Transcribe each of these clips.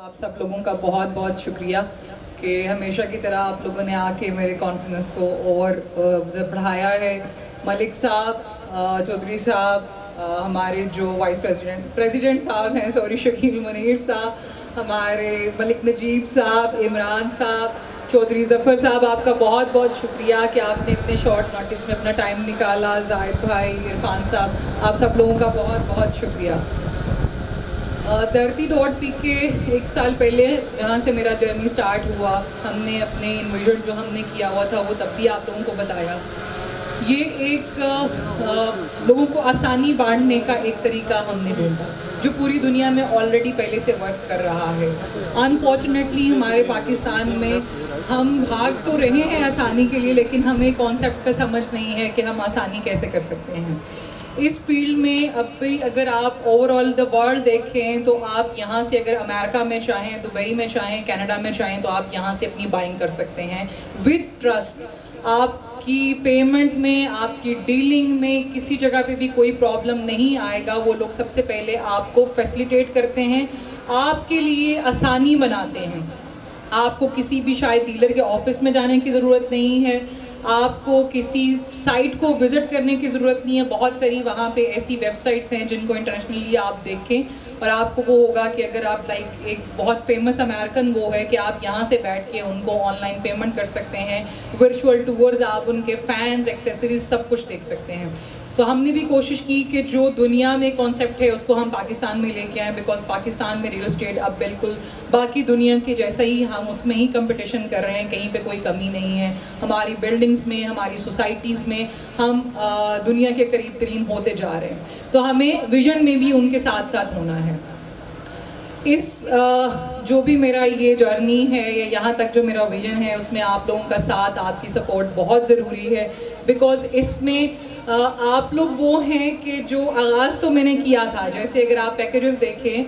आप सब लोगों का बहुत बहुत शुक्रिया कि हमेशा की तरह आप लोगों ने आके मेरे कॉन्फिडेंस को और बढ़ाया है। मलिक साहब, चौधरी साहब, हमारे जो वाइस प्रेसिडेंट साहब हैं, सॉरी, शकील मुनीर साहब, हमारे मलिक नजीब साहब, इमरान साहब, चौधरी ज़फ़र साहब, आपका बहुत बहुत शुक्रिया कि आपने इतने शॉर्ट नोटिस में अपना टाइम निकाला। जाहिद भाई, इरफान साहब, आप सब लोगों का बहुत बहुत शुक्रिया। धरती.पी के 1 साल पहले जहाँ से मेरा जर्नी स्टार्ट हुआ, हमने अपने इन्विजन जो हमने किया हुआ था वो तब भी आप लोगों को बताया। ये एक लोगों को आसानी बांटने का एक तरीका हमने ढूंढा जो पूरी दुनिया में ऑलरेडी पहले से वर्क कर रहा है। अनफॉर्चुनेटली हमारे पाकिस्तान में हम भाग तो रहे हैं आसानी के लिए, लेकिन हमें कॉन्सेप्ट का समझ नहीं है कि हम आसानी कैसे कर सकते हैं। इस फील्ड में अब भी अगर आप ओवरऑल द वर्ल्ड देखें तो आप यहाँ से अगर अमेरिका में चाहें, दुबई में चाहें, कनाडा में चाहें तो आप यहाँ से अपनी बाइंग कर सकते हैं विद ट्रस्ट। आपकी पेमेंट में, आपकी डीलिंग में किसी जगह पे भी कोई प्रॉब्लम नहीं आएगा। वो लोग सबसे पहले आपको फैसिलिटेट करते हैं, आपके लिए आसानी बनाते हैं। आपको किसी भी शायद डीलर के ऑफिस में जाने की ज़रूरत नहीं है, आपको किसी साइट को विज़िट करने की ज़रूरत नहीं है। बहुत सारी वहाँ पे ऐसी वेबसाइट्स हैं जिनको इंटरनेशनली आप देखें और आपको वो होगा कि अगर आप लाइक एक बहुत फेमस अमेरिकन वो है कि आप यहाँ से बैठ के उनको ऑनलाइन पेमेंट कर सकते हैं, वर्चुअल टूर्स, आप उनके फैंस, एक्सेसरीज सब कुछ देख सकते हैं। तो हमने भी कोशिश की कि जो दुनिया में कॉन्सेप्ट है उसको हम पाकिस्तान में लेके आएँ, बिकॉज पाकिस्तान में रियल एस्टेट अब बिल्कुल बाकी दुनिया के जैसा ही हम उसमें ही कंपटीशन कर रहे हैं, कहीं पे कोई कमी नहीं है। हमारी बिल्डिंग्स में, हमारी सोसाइटीज़ में हम दुनिया के करीब तरीन होते जा रहे हैं। तो हमें विजन में भी उनके साथ साथ होना है। इस जो भी मेरा ये जर्नी है या यहाँ तक जो मेरा विजन है उसमें आप लोगों का साथ, आपकी सपोर्ट बहुत ज़रूरी है। बिकॉज़ इसमें आप लोग वो हैं कि जो आगाज़ तो मैंने किया था, जैसे अगर आप पैकेजेस देखें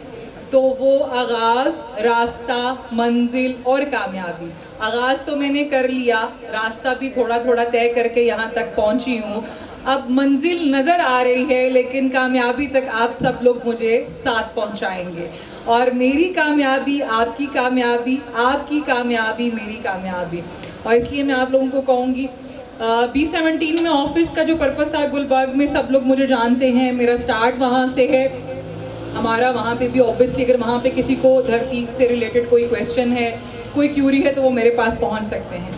तो वो आगाज़, रास्ता, मंजिल और कामयाबी। आगाज़ तो मैंने कर लिया, रास्ता भी थोड़ा थोड़ा तय करके यहाँ तक पहुँची हूँ। अब मंजिल नज़र आ रही है, लेकिन कामयाबी तक आप सब लोग मुझे साथ पहुँचाएंगे। और मेरी कामयाबी आपकी कामयाबी, आपकी कामयाबी मेरी कामयाबी। और इसलिए मैं आप लोगों को कहूँगी, B17 में ऑफिस का जो पर्पस था, गुलबर्ग में सब लोग मुझे जानते हैं, मेरा स्टार्ट वहाँ से है। हमारा वहाँ पे भी ऑब्वियसली अगर वहाँ पे किसी को धरती से रिलेटेड कोई क्वेश्चन है, कोई क्यूरी है, तो वो मेरे पास पहुँच सकते हैं।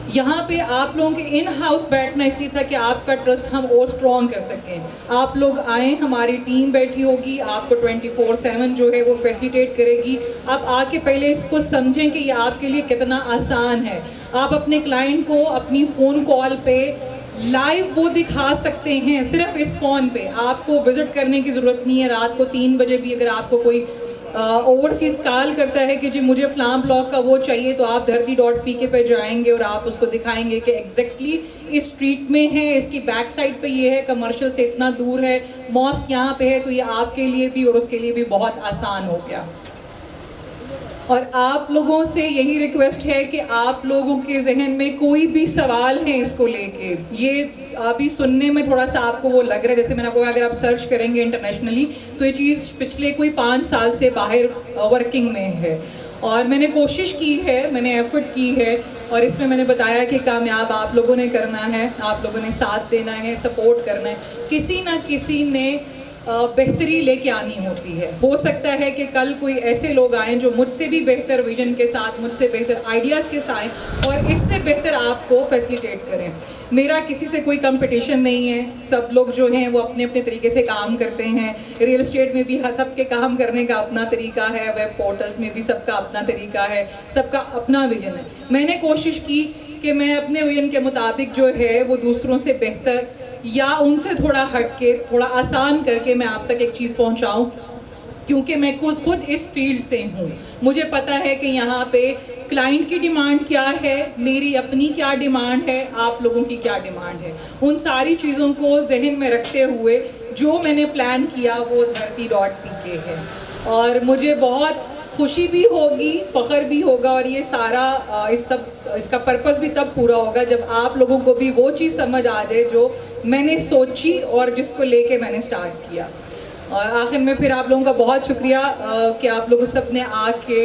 यहाँ पे आप लोगों के इन हाउस बैठना इसलिए था कि आपका ट्रस्ट हम और स्ट्रॉन्ग कर सकें। आप लोग आएँ, हमारी टीम बैठी होगी, आपको 24/7 जो है वो फैसिलिटेट करेगी। आप आके पहले इसको समझें कि ये आपके लिए कितना आसान है। आप अपने क्लाइंट को अपनी फ़ोन कॉल पे लाइव वो दिखा सकते हैं, सिर्फ इस फ़ोन पे। आपको विज़िट करने की ज़रूरत नहीं है। रात को 3 बजे भी अगर आपको कोई ओवरसीज़ कॉल करता है कि जी मुझे फ़लाँ ब्लॉक का वो चाहिए, तो आप धरती.pk पे जाएंगे और आप उसको दिखाएंगे कि एग्जैक्टली इस स्ट्रीट में है, इसकी बैक साइड पे ये है, कमर्शियल से इतना दूर है, मॉस्क यहाँ पे है। तो ये आपके लिए भी और उसके लिए भी बहुत आसान हो गया। और आप लोगों से यही रिक्वेस्ट है कि आप लोगों के जहन में कोई भी सवाल है इसको लेके, ये अभी सुनने में थोड़ा सा आपको वो लग रहा है, जैसे मैंने आपको कहा अगर आप सर्च करेंगे इंटरनेशनली तो ये चीज़ पिछले कोई 5 साल से बाहर वर्किंग में है। और मैंने कोशिश की है, मैंने एफर्ट की है, और इसमें मैंने बताया कि कामयाब आप लोगों ने करना है, आप लोगों ने साथ देना है, सपोर्ट करना है। किसी ना किसी ने बेहतरी लेके आनी होती है। हो सकता है कि कल कोई ऐसे लोग आएँ जो मुझसे भी बेहतर विजन के साथ, मुझसे बेहतर आइडियाज़ के साथ और इससे बेहतर आपको फैसिलिटेट करें। मेरा किसी से कोई कंपटीशन नहीं है। सब लोग जो हैं वो अपने अपने तरीके से काम करते हैं। रियल एस्टेट में भी सबके काम करने का अपना तरीका है, वेब पोर्टल्स में भी सबका अपना तरीका है, सबका अपना विजन है। मैंने कोशिश की कि मैं अपने विजन के मुताबिक जो है वो दूसरों से बेहतर या उनसे थोड़ा हटके, थोड़ा आसान करके मैं आप तक एक चीज़ पहुंचाऊं, क्योंकि मैं खुद इस फील्ड से हूं। मुझे पता है कि यहाँ पे क्लाइंट की डिमांड क्या है, मेरी अपनी क्या डिमांड है, आप लोगों की क्या डिमांड है। उन सारी चीज़ों को जहन में रखते हुए जो मैंने प्लान किया वो धरती.pk है। और मुझे बहुत खुशी भी होगी, फ़ख्र भी होगा, और ये सारा इसका पर्पस भी तब पूरा होगा जब आप लोगों को भी वो चीज़ समझ आ जाए जो मैंने सोची और जिसको लेके मैंने स्टार्ट किया। और आखिर में फिर आप लोगों का बहुत शुक्रिया कि आप लोगों सब ने आके,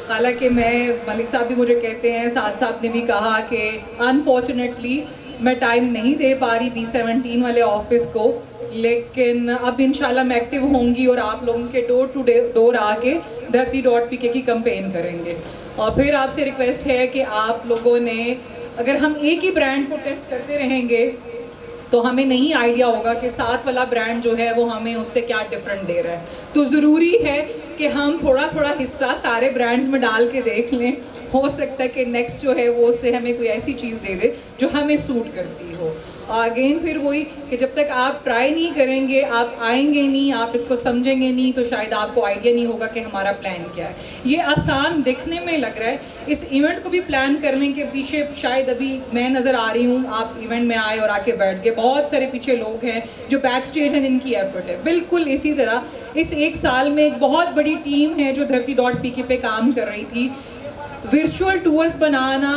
हालांकि मैं मलिक साहब भी मुझे कहते हैं, साथ साहब ने भी कहा कि अनफॉर्चुनेटली मैं टाइम नहीं दे पा रही B17 वाले ऑफिस को, लेकिन अब इंशाल्लाह मैं एक्टिव होंगी और आप लोगों के डोर टू डोर आके धरती.pk की कैंपेन करेंगे। और फिर आपसे रिक्वेस्ट है कि आप लोगों ने, अगर हम एक ही ब्रांड को टेस्ट करते रहेंगे तो हमें नहीं आइडिया होगा कि साथ वाला ब्रांड जो है वो हमें उससे क्या डिफरेंट दे रहा है। तो ज़रूरी है कि हम थोड़ा थोड़ा हिस्सा सारे ब्रांड्स में डाल के देख लें, हो सकता है कि नेक्स्ट जो है वो उससे हमें कोई ऐसी चीज़ दे दे जो हमें सूट करती हो। अगेन फिर वही कि जब तक आप ट्राई नहीं करेंगे, आप आएंगे नहीं, आप इसको समझेंगे नहीं, तो शायद आपको आइडिया नहीं होगा कि हमारा प्लान क्या है। ये आसान दिखने में लग रहा है, इस इवेंट को भी प्लान करने के पीछे शायद अभी मैं नज़र आ रही हूँ, आप इवेंट में आए और आके बैठ गए, बहुत सारे पीछे लोग हैं जो बैक स्टेज हैं जिनकी एफर्ट है। बिल्कुल इसी तरह इस एक साल में एक बहुत बड़ी टीम है जो धरती.pk पे काम कर रही थी। वर्चुअल टूर्स बनाना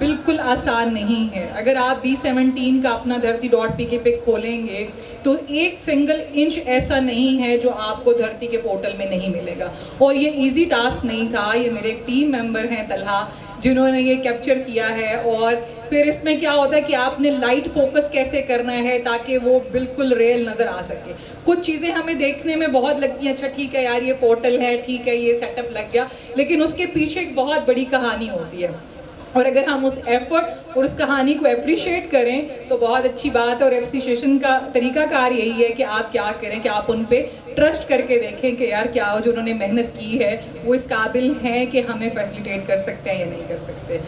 बिल्कुल आसान नहीं है। अगर आप B17 का अपना धरती.pk पे खोलेंगे तो एक सिंगल इंच ऐसा नहीं है जो आपको धरती के पोर्टल में नहीं मिलेगा। और ये इजी टास्क नहीं था, ये मेरे एक टीम मेंबर हैं तलहा, जिन्होंने ये कैप्चर किया है। और फिर इसमें क्या होता है कि आपने लाइट फोकस कैसे करना है ताकि वो बिल्कुल रियल नज़र आ सके। कुछ चीज़ें हमें देखने में बहुत लगती हैं, अच्छा ठीक है यार ये पोर्टल है, ठीक है ये सेटअप लग गया, लेकिन उसके पीछे एक बहुत बड़ी कहानी होती है। और अगर हम उस एफर्ट और उस कहानी को अप्रिशिएट करें तो बहुत अच्छी बात है। और एप्रिसिएशन का तरीकाकार यही है कि आप क्या करें कि आप उन पे ट्रस्ट करके देखें कि यार क्या जो उन्होंने मेहनत की है वो इस काबिल हैं कि हमें फैसिलिटेट कर सकते हैं या नहीं कर सकते।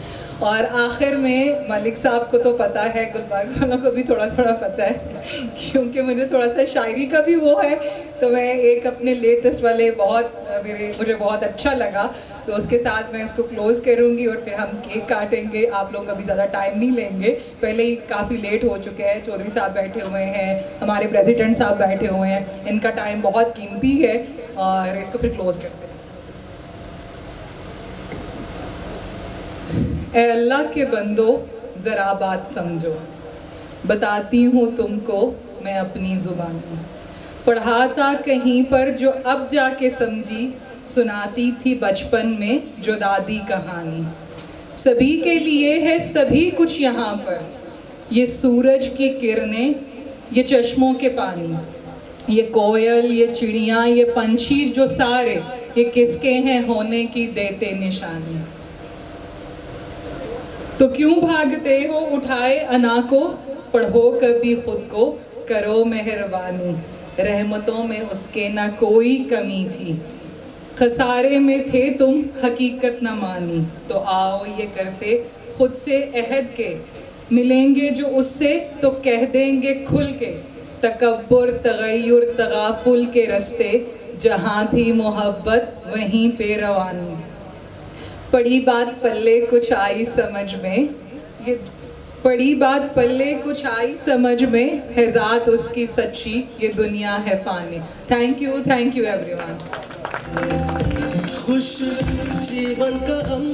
और आखिर में मलिक साहब को तो पता है, गुलबर्ग वालों को भी थोड़ा थोड़ा पता है क्योंकि मुझे थोड़ा सा शायरी का भी वो है, तो मैं एक अपने लेटेस्ट वाले मुझे बहुत अच्छा लगा, तो उसके साथ मैं इसको क्लोज़ करूँगी और फिर हम केक काटेंगे। आप लोग अभी ज़्यादा टाइम नहीं लेंगे, पहले ही काफ़ी लेट हो चुके हैं। चौधरी साहब बैठे हुए हैं, हमारे प्रेसिडेंट साहब बैठे हुए हैं, इनका टाइम बहुत कीमती है और इसको फिर क्लोज़ करते हैं। ऐ अल्लाह के बंदो ज़रा बात समझो, बताती हूँ तुमको मैं अपनी ज़ुबान में, पढ़ा था कहीं पर जो अब जाके समझी, सुनाती थी बचपन में जो दादी कहानी। सभी के लिए है सभी कुछ यहाँ पर, ये सूरज की किरणें, ये चश्मों के पानी, ये कोयल, ये चिड़ियाँ, ये पंछी जो सारे, ये किसके हैं होने की देते निशानी। तो क्यों भागते हो उठाए अना को, पढ़ो कभी खुद को, करो मेहरबानी, रहमतों में उसके ना कोई कमी थी, खसारे में थे तुम हकीकत न मानी। तो आओ ये करते खुद से अहद के, मिलेंगे जो उससे तो कह देंगे खुल के, तकब्बुर तगय्युर तगाफुल के रस्ते, जहाँ थी मोहब्बत वहीं पे रवानी। पड़ी बात पल्ले कुछ आई समझ में, पड़ी बात पल्ले कुछ आई समझ में, है ज़ात उसकी सच्ची, ये दुनिया है फ़ानी। Thank you everyone. खुश जीवन का गम